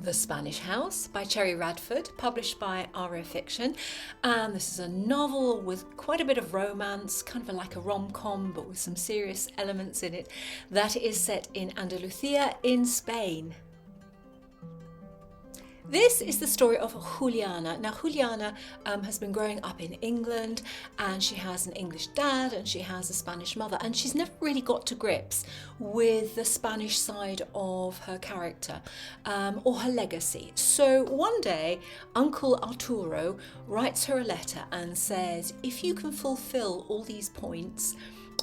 The Spanish House by Cherry Radford, published by TripFiction. This is a novel with quite a bit of romance, kind of like a rom-com, but with some serious elements in it, that is set in Andalucía in Spain. This is the story of Juliana. Now, Juliana has been growing up in England, and she has an English dad and she has a Spanish mother, and she's never really got to grips with the Spanish side of her character or her legacy. So one day, Uncle Arturo writes her a letter and says, if you can fulfill all these points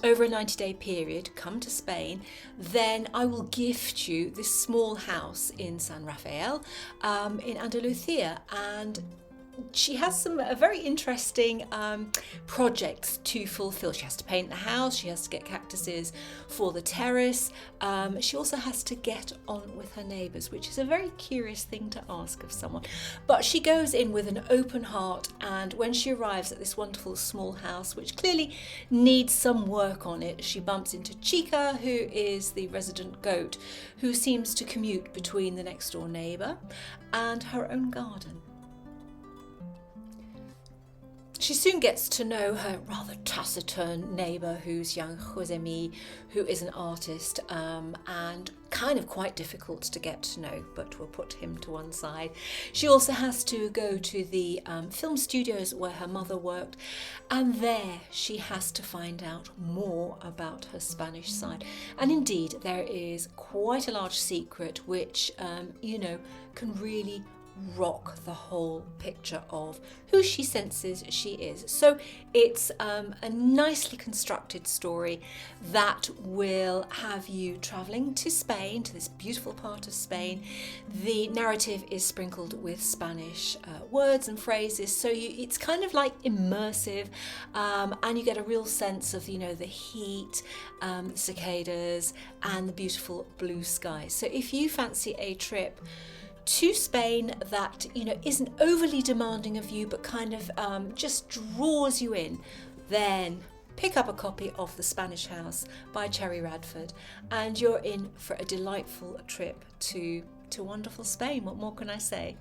over a 90-day period, come to Spain, then I will gift you this small house in San Rafael in Andalucía. And she has some very interesting projects to fulfill. She has to paint the house, she has to get cactuses for the terrace, she also has to get on with her neighbours, which is a very curious thing to ask of someone. But she goes in with an open heart, and when she arrives at this wonderful small house, which clearly needs some work on it, she bumps into Chica, who is the resident goat, who seems to commute between the next door neighbour and her own garden. She soon gets to know her rather taciturn neighbour, who's young Josemi, who is an artist and kind of quite difficult to get to know, but we'll put him to one side. She also has to go to the film studios where her mother worked, and there she has to find out more about her Spanish side. And indeed, there is quite a large secret which, can really rock the whole picture of who she senses she is. So it's a nicely constructed story that will have you travelling to Spain, to this beautiful part of Spain. The narrative is sprinkled with Spanish words and phrases, so it's kind of like immersive, and you get a real sense of the heat, the cicadas, and the beautiful blue skies. So if you fancy a trip to Spain that isn't overly demanding of you, but kind of just draws you in, then pick up a copy of The Spanish House by Cherry Radford, and you're in for a delightful trip to wonderful Spain. What more can I say?